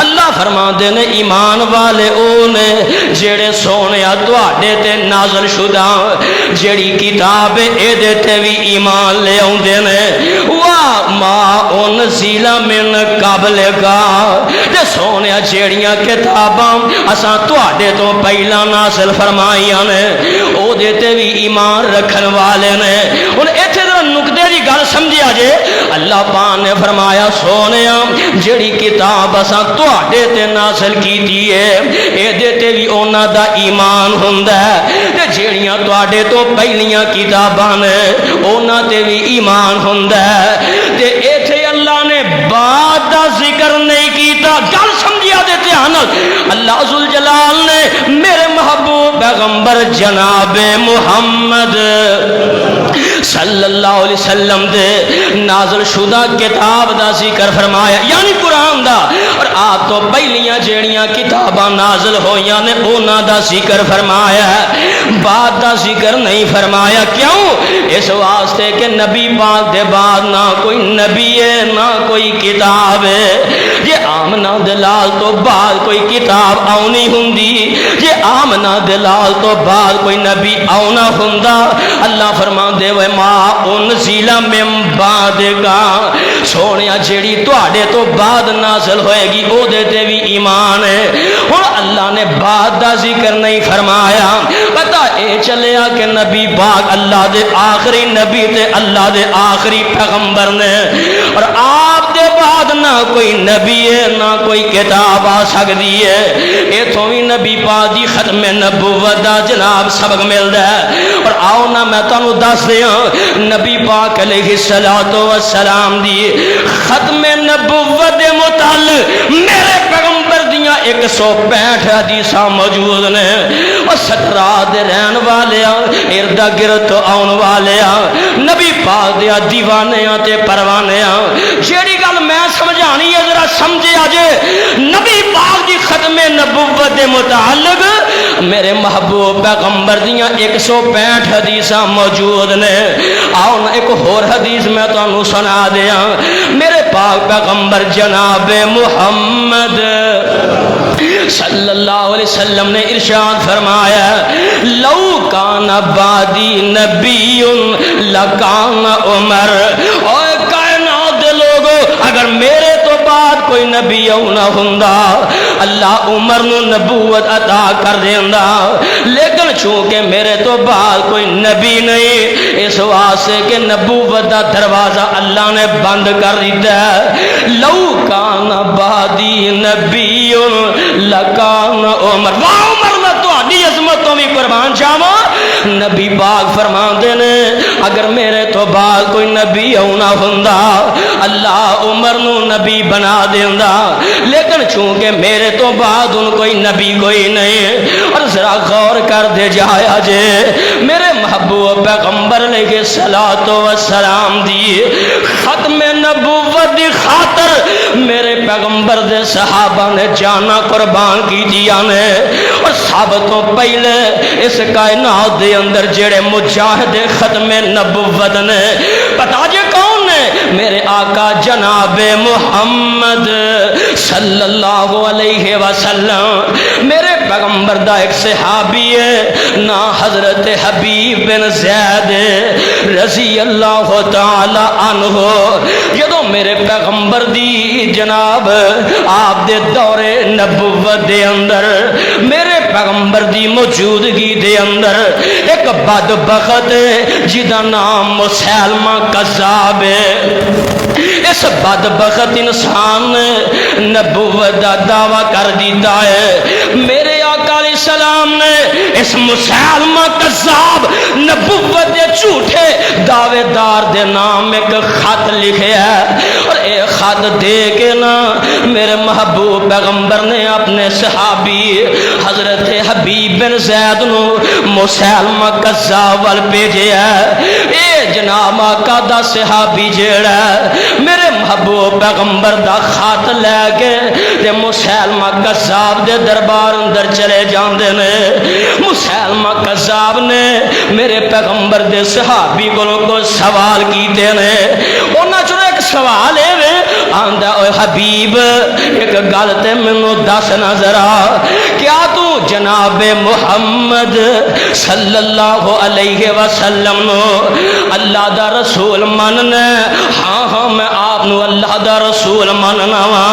اللہ فرماندے نے ایمان والے او نے جڑے سونیا تواڈے تے نازل شدہ جڑی کتاب اے دے تے وی ایمان لے آوندے نے وا ما انزل من قبل کا تے سونیا جڑیاں کتاباں اساں تواڈے تو پہلا نازل فرمائیاں نے او دے تے وی ایمان رکھن والے نے ہن ایتھے ذرا نقطے دی گل سمجھیا جے اللہ پاک نے فرمایا سونیا جڑی کتاب اساں تواڈے تے نازل کیتی ہے اے دے تے وی انہاں دا ایمان ہوندا ہے تے جڑیاں تواڈے تو پہلیاں کتاباں نے انہاں تے وی ایمان ہوندا ہے تے ایتھے اللہ نے بعد دا ذکر نہیں کیتا گل سمجھیا دے دھیان اللہ ذوالجلال نے میرے محبوب پیغمبر جناب محمد صلی اللہ علیہ وسلم دے نازل شدہ کتاب دا ذکر فرمایا یعنی قرآن دا اور آپ تو پہلیاں جیڑیاں کتاباں نازل ہویاں نے اونا دا ذکر فرمایا ہے بعد دا ذکر نہیں فرمایا کیوں اس واسطے کہ نبی پاک دے بعد نہ کوئی نبی ہے نہ کوئی کتاب ہے یہ آمنہ دلال تو بعد کوئی کتاب آونی ہوندی یہ آمنہ دلال تو بعد کوئی نبی آونا ہوندا اللہ فرمان دے وے ما انزل من بعد کا سونیا جیڑی تواڈے تو بعد نازل ہوئے گی او دے تے بھی ایمان ہے ہن اللہ نے بعد دا ذکر نہیں فرمایا پتہ اے چلیا کہ نبی پاک اللہ دے آخری نبی تے اللہ دے آخری پیغمبر نے اور آپ دے بعد نہ کوئی نبی ہے نہ کوئی کتاب آ سکتی ہے ایتھوں بھی نبی پاک دی ختم نبوت دا جناب سبق ملدا ہے اور آؤ نا میں تانوں دس دیاں نبی پاک علیہ الصلوۃ والسلام دی ختم نبوت دے متعلق میرے پیغمبر دیاں 165 حدیثاں موجود نے اور 17 دے رہن والے ارد گرد آن والے نبی پاک دے دیوانیاں تے پروانیاں جیڑی گل میں سمجھانی ہے ذرا سمجھے آجے نبی پاک دی ختم نبوت دے متعلق میرے محبوب پیغمبر دیاں 165 حدیثاں موجود نے آؤ نا ایک اور حدیث میں تو انہوں سنا دیا میرے پاک پیغمبر جناب محمد صلی اللہ علیہ وسلم نے ارشاد فرمایا لو کان بعدی نبی لکان عمر اور کائنات دے لوگو اگر میرے تو بعد کوئی نبی ہونا ہوندا اللہ عمر نو نبوت عطا کر دیندا لیکن چونکہ میرے تو بعد کوئی نبی نہیں اس واسطے کہ نبوت دا دروازہ اللہ نے بند کر دیتا ہے لو کان بعدی نبی لکان عمر واہ عمر نہ تو آدھی عظمت تو بھی قربان جاواں نبی پاک فرماندے نے اگر میرے تو بعد کوئی نبی ہونا ہوندا اللہ عمر نو نبی بنا دیندا لیکن چونکہ میرے تو بعد ان کوئی نبی کوئی نہیں اور ذرا غور کر دے جایا جے میرے محبوب پیغمبر علیہ الصلوۃ والسلام دی ختم نبوت دی خاطر میرے پیغمبر دے صحابہ نے جانا قربان کی دیا نے اور سب تو پہلے اس کائنات دے اندر جڑے مجاہد ختم نبوت نے پتا جے کون نے میرے آقا جناب محمد صلی اللہ علیہ وسلم میرے پیغمبر دا ایک صحابی ہے نا حضرت حبیب بن زید رضی اللہ تعالی عنہ جدو میرے پیغمبر دی جناب آپ دے دور نبوت دے اندر میرے پیغمبر دی موجودگی دے اندر ایک بدبخت جدا نام مسیلمہ کذاب ہے اس بدبخت انسان نے نبوت دا دعویٰ کر دیتا ہے میرے آقا علیہ السلام نے اس مسیلمہ کذاب نبوت دے جھوٹے دعوے دار دے نام ایک خط لکھے ہے اور ایک خط دے کے نا میرے محبوب پیغمبر نے اپنے صحابی حضرت حبیب بن زید نو مسیلمہ کذاب وال بھیجے ہے اے جناب آقا دا صحابی جیڑا میرے محبوب پیغمبر دا خط لے کے تے مسیلمہ کذاب دے دربار اندر چلے جاندے نے مسیلمہ کذاب نے میرے پیغمبر دے صحابی کو سوال کیتے نے انہاں چوں ایک سوال ہے آندا اے حبیب ایک گل تے مینوں دس نہ ذرا، کیا تو جناب محمد صلی اللہ علیہ وسلم نو اللہ دا رسول مننا؟ ہاں ہاں میں آپ نو اللہ دا رسول مننا وا۔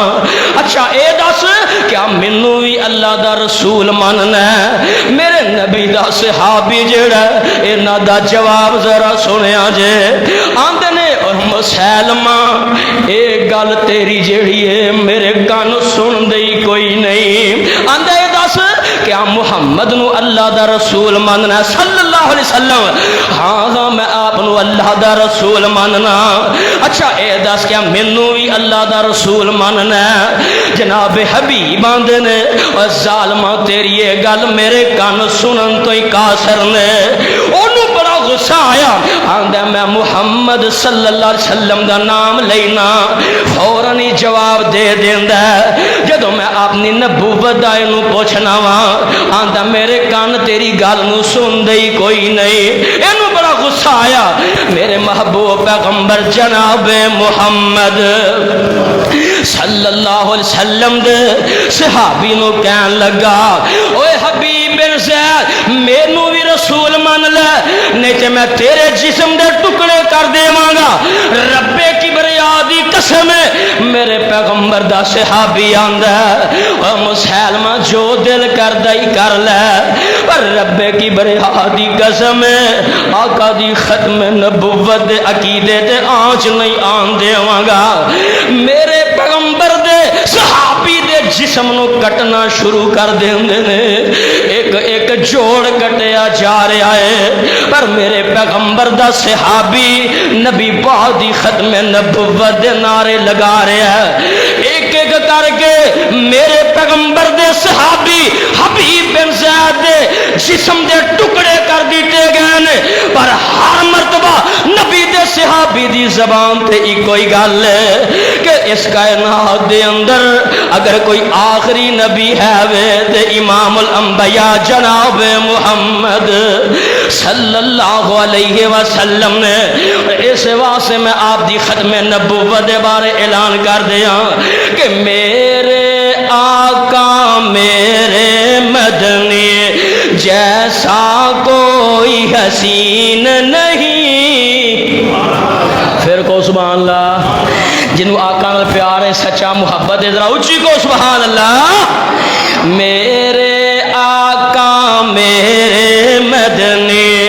اچھا اے دس کیا مینوں بھی اللہ دا رسول مننا ہے؟ میرے نبی دا صحابی جڑا انہاں دا جواب ذرا سنیا جے، آندے نے مسلمہ اے گل تیری جیڑی ہے میرے کان سن دئی کوئی نہیں، آندے اے دس کیا محمد نو اللہ دا رسول مننا ہے صلی اللہ علیہ وسلم؟ ہاں ہاں میں آپ نو اللہ دا رسول مننا۔ اچھا اے دس کیا مینوں بھی اللہ دا رسول مننا ہے؟ جناب حبیب آندے نے او ظالما تیری یہ گل میرے کان سنن تو ہی قاصر نے۔ اونوں بڑا غصہ آیا، آندا میں محمد صلی اللہ علیہ وسلم دا نام لینا فوراً ہی جواب دے دیندا ہے۔ جدوں میں اپنی نبوت دا اینوں پوچھنا وا، آندا میرے کان تیری گل نو سن دئی کوئی نہیں۔ اینوں بڑا غصہ آیا، میرے محبوب پیغمبر جناب محمد صلی اللہ علیہ وسلم دے صحابی نو کہن لگا، اوے حبیب بن زید مینوں بھی رسول من لے نہیں تے میں تیرے جسم دے ٹکڑے کر دیواں گا۔ رب کبریا دی قسم ہے میرے پیغمبر دا صحابی آندا ہے، او مسلمہ جو دل کردا ہی کر لے، پر رب کبریا دی قسم ہے آقا دی ختم نبوت دے عقیدے تے آنچ نہیں آن دیواں گا۔ میرے پیغمبر دے صحابی دے جسم نو کٹنا شروع کر دیندے نے، ایک ایک جوڑ کٹیا جا رہا ہے، پر میرے پیغمبر دا صحابی نبی پاک دی ختم نبوت دے نعرے لگا رہا ہے۔ ایک ایک کر کے میرے پیغمبر دے صحابی حبیب بن زید دے جسم دے ٹکڑے کر دیتے گئے نے، پر ہر مرتبہ نبی دے صحابی دی زبان تے ایک کوئی گل ہے کہ اس کائنات دے اندر اگر کوئی آخری نبی ہے وے تے امام الانبیاء جناب محمد صلی اللہ علیہ وسلم نے۔ اس واسطے میں آپ دی ختم نبوت دے بارے اعلان کر دیا کہ میرے آقا میرے مدنی جیسا کوئی حسین نہیں۔ پھر کو سبحان اللہ، جنہوں آقا نال پیار ہے سچا محبت ہے ذرا اچھی کو سبحان اللہ۔ میرے آقا میرے مدنی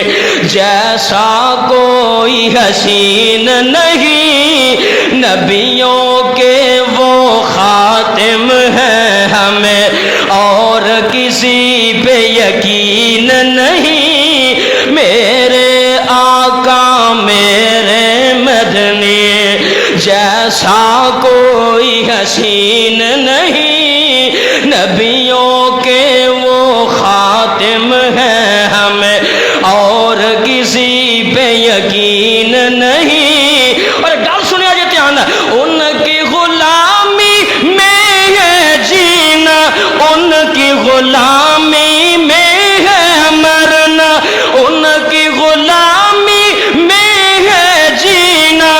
جیسا کوئی حسین نہیں، نبیوں کے وہ خاتم ہیں ہمیں اور کسی پہ یقین نہیں۔ میرے آقا میرے مدنی جیسا کوئی حسین نہیں، نبیوں کے وہ خاتم ہیں ہمیں اور کسی پہ یقین نہیں۔ اور گل سنیا جی دھیان، ان کی غلامی میں ہے جینا، ان کی غلامی میں ہے مرنا، ان کی غلامی میں ہے جینا،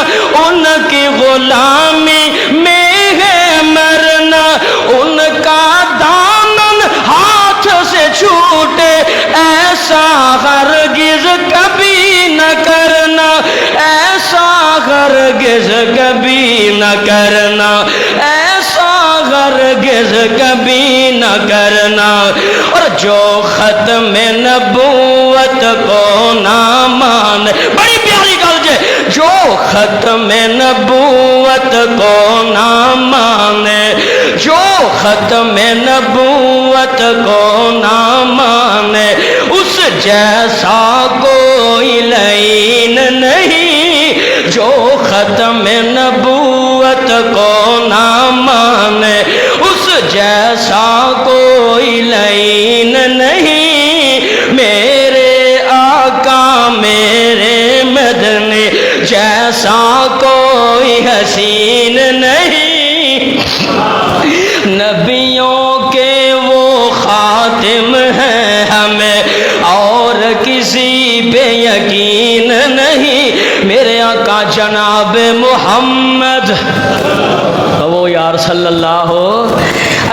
ان کی غلامی میں ہے مرنا، ان کا دامن ہاتھ سے چھوٹے ایسا ہرگز کبھی نہ کرنا، ایسا ہرگز کبھی نہ کرنا، ایسا ہرگز کبھی نہ کرنا۔ اور جو ختم نبوت کو نہ مانے، بڑی پیاری گل جے، جو ختم نبوت کو نہ مانے، جو ختم نبوت کو نہ مانے، اس جیسا کوئی لعین نہیں۔ جو ختم نبوت کو نہ مانے، اس جیسا کوئی لعین نہیں۔ میرے آقا میرے مدنی جیسا کوئی حسین نہیں، نبیوں کے وہ خاتم ہیں ہمیں اور کسی پہ یقین نہیں۔ میرے آقا جناب محمد سرکار صلی اللہ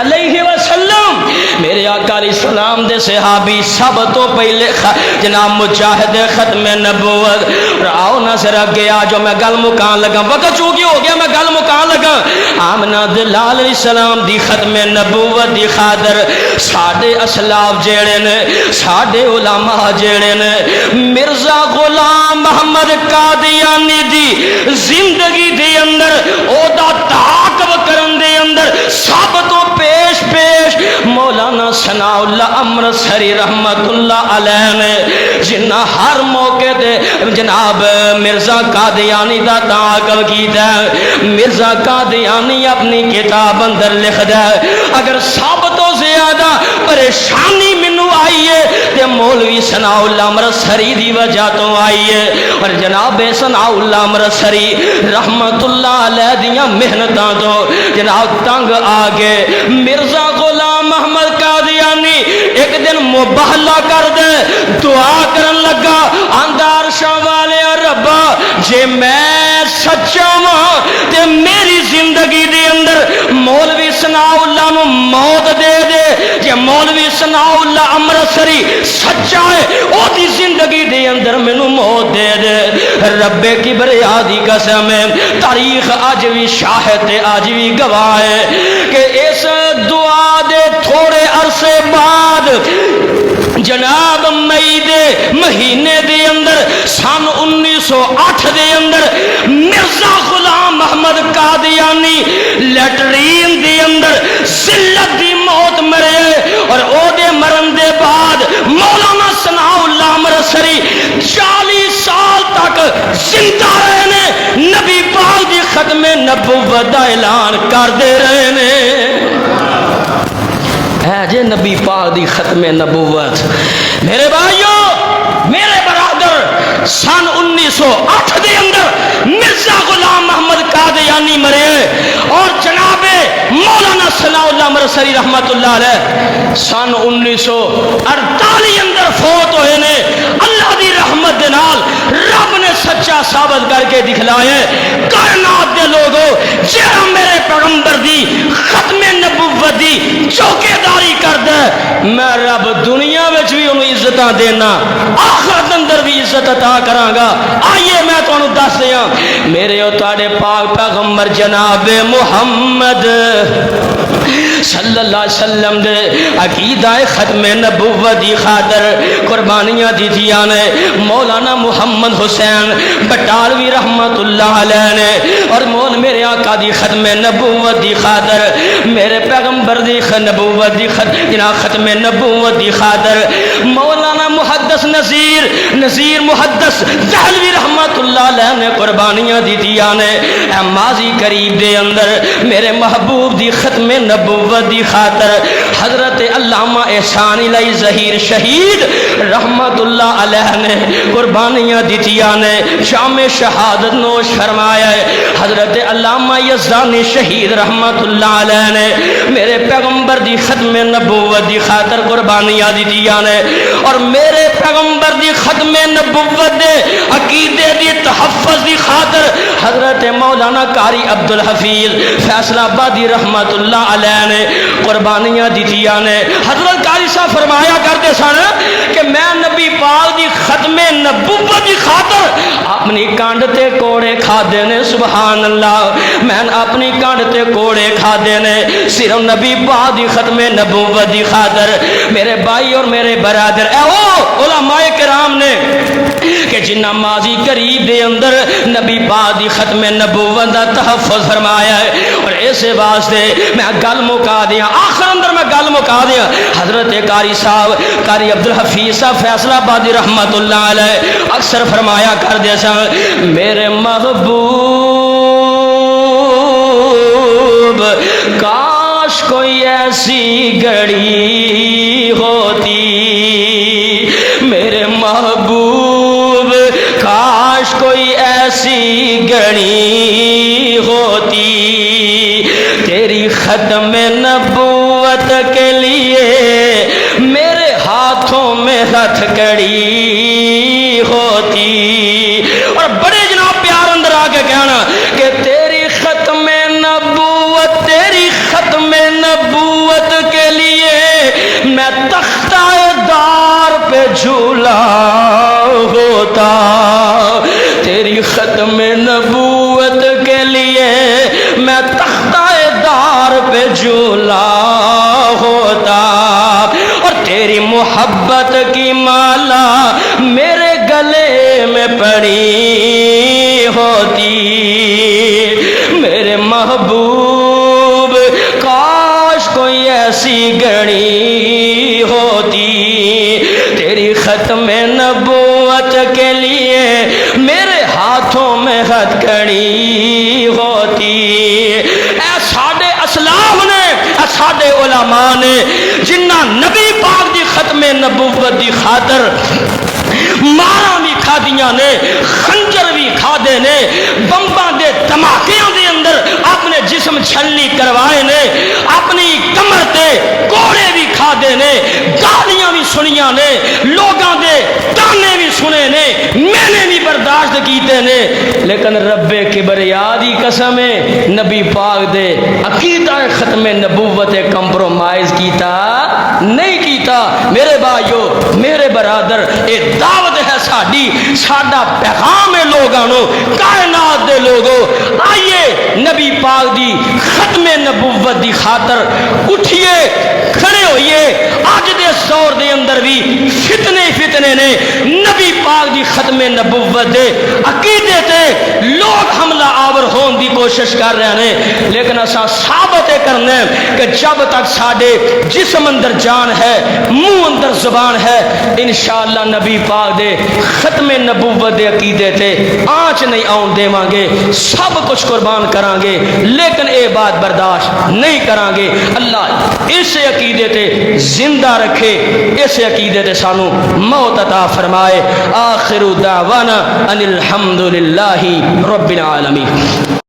علیہ وسلم میرے آقا علیہ السلام دے صحابی سب تو پہلے جناب مجاہد ختم نبوت. آؤ نہ ذرا گیا جو میں گل مکان لگا, وقت چونکہ ہو گیا میں گل مکان لگا. آمنہ دلال علیہ السلام دی ختم نبوت دی خاطر ساڈے اسلاف جیڑے نے, ساڈے علماء جیڑے نے, مرزا غلام محمد قادیانی دی زندگی دے اندر او دا تعاقب کرن دے اندر سب تو پیش مولانا ثناء اللہ امرتسری رحمت اللہ علیہ نے جنہ ہر موقع دے جناب مرزا قادیانی دا تعاقب کیتا ہے. مرزا قادیانی اپنی کتاب اندر لکھ دے اگر سب تو زیادہ پریشانی منو آئی ہے تے مولوی ثناء اللہ امرتسری دی وجہ تو آئی ہے. اور جناب ثناء اللہ امرتسری رحمت اللہ علیہ دیاں محنتاں تو جناب تنگ آگے مرزا غلام محمد قادیانی ایک دن مباہلہ کر دے دعا کرن لگا اندار شاہ والے ربا جے میں سچا ہوں تے میری زندگی دے اندر مولوی ثناء اللہ نو موت دے دے. جے مولوی ثناء اللہ امرتسری سچا ہے او دی زندگی دے اندر مینوں موت دے دے. رب کبریا دی قسم ہے تاریخ آج بھی شاہد آج بھی گواہ ہے کہ اس دعا دے تھوڑے عرصے بعد جناب مئی دے مہینے دے اندر سن 1908 دے اندر مرزا غلام محمد قادیانی لیٹرین دے اندر ذلت دی موت مرے. اور او دے مرن دے بعد مولانا ثناء اللہ امرتسری 40 سال تک زندہ رہے نے, نبی پاک دی ختم نبوت دا اعلان کر دے رہے نے. ہے جے نبی پاک دی ختم نبوت. میرے بھائیو میرے برادر سن 1908 دے اندر مرزا غلام محمد قادیانی مرے اور جناب مولانا ثناء اللہ امرتسری رحمت اللہ علیہ سن 1948 اندر فوت ہوئے نے. اللہ دی رحمت دے نال رب نے سچا ثابت کر کے دکھلایا کائنات دے لوگو جہاں میرے پیغمبر دی ختم نبوت دی چوکیداری کر دے میں رب دنیا وچ بھی انہوں عزتاں دینا آخرت اندر بھی عزت عطا کراں گا. آئیے میں تانوں دس دیاں میرے او تواڈے پاک پیغمبر جناب محمد صلی اللہ علیہ وسلم دے عقیدہ ختم نبوت دی خاطر قربانیاں دیتیاں نے مولانا محمد حسین بٹالوی رحمت اللہ علیہ نے. اور مول میرے آقا دی ختم نبوت دی خاطر میرے پیغمبر دی نبوت دی ختم نبوت دی خاطر مولانا محدث نذیر محدث دہلوی رحمت اللہ علیہ نے قربانیاں دیتیاں نے. اے ماضی قریب دے اندر میرے محبوب دی ختم نبوت دی خاطر حضرت علامہ احسان الہی ظہیر شہید رحمت اللہ علیہ نے قربانیاں دیتیاں نے. شام شہادت نوش فرمایا ہے حضرت علامہ یزدانی شہید رحمت اللہ علیہ نے میرے پیغمبر دی ختم نبوت دی خاطر قربانیاں دیتیاں نے. اور میرے پیغمبر دی ختم نبوت دے عقیدے دی تحفظ دی خاطر حضرت مولانا قاری عبدالحفیظ فیصل آبادی رحمت اللہ علیہ نے قربانیاں دیتیاں نے. حضرت قاری صاحب فرمایا کرتے سن کہ میں نبی پاک دی ختم نبوت دی خاطر اپنی کانڈ تے کوڑے کھا دینے. سبحان اللہ میں اپنی کانڈ تے کوڑے کھا دینے صرف نبی پاک دی ختم نبوت دی خاطر. میرے بھائی اور میرے برادر اے او علماء کرام نے کہ جنہ ماضی قریب دے اندر نبی پاک دی ختم نبوت دا تحفظ فرمایا ہے. اور ایسے واسطے میں گل مکا دیا آخر اندر میں گل مکا دیا حضرت قاری صاحب قاری عبدالحفیظ صاحب فیصل آبادی رحمت اللہ علیہ اکثر فرمایا کر دیا سا میرے محبوب کاش کوئی ایسی گھڑی ہوتی میرے محبوب کاش کوئی ایسی گھڑی ہوتی تیری ختم نبوت کے لیے میرے ہاتھوں میں ہتھ کڑی ہوتی. اور بڑے جناب پیار اندر آ کے کہنا کہ تیری ختم نبوت تیری میں تختہ دار پہ جھولا ہوتا، تیری ختم نبوت کے لیے میں تختہ دار پہ جھولا ہوتا، اور تیری محبت کی مالا میرے گلے میں پڑی ہوتی، میرے محبوب کاش کوئی ایسی گھڑی ہوتی، تیری ختم نبوت کے لیے میرے ہاتھوں میں ہتھ کڑی ہوتی۔ اے ساڈے اسلاف نے، اے ساڈے علماء نے جنہ نبی پاک دی ختم نبوت دی خاطر مارا بھی کھادیاں نے، خنجر بھی کھادے نے، بمباں دے دھماکیاں دے اندر اپنے جسم چھلی کروائے نے، اپنی کمر تے کوڑے بھی کھادے نے، گالیاں بھی سنیاں نے، لوگاں دے تانے بھی سنے نے، میں نے بھی برداشت کیتے نے، لیکن رب کبریا دی قسم ہے نبی پاک دے عقیدہ ختم نبوت کمپرومائز کیتا نہیں کیتا۔ میرے بھائیو، میرے برادر، اے دعوت ہے ساڈی، ساڈا پیغام ہے لوگاں نو، کائنات دے لوگو، آئیے نبی پاک دی ختم نبوت دی خاطر اٹھئے، کھڑے ہوئیے۔ آج دے دور دے اندر بھی فتنے نے، نبی پاک دی ختم نبوت دے عقیدے تے لوگ حملہ آور ہون دی کوشش کر رہے ہیں، لیکن اساں ثابت کرنا ہے کہ جب تک ساڈے جسم اندر جان ہے، منہ اندر زبان ہے، انشاءاللہ نبی پاک دے ختم نبوت دے عقیدے تے آنچ نہیں آن دیواں گے، سب کچھ قربان کران گے، لیکن اے بات برداشت نہیں کران گے۔ اللہ اس عقیدے تے زندہ رکھے، اس عقیدے تے سانو موت عطا فرمائے۔ آخر دعوانا ان الحمدللہ رب العالمین۔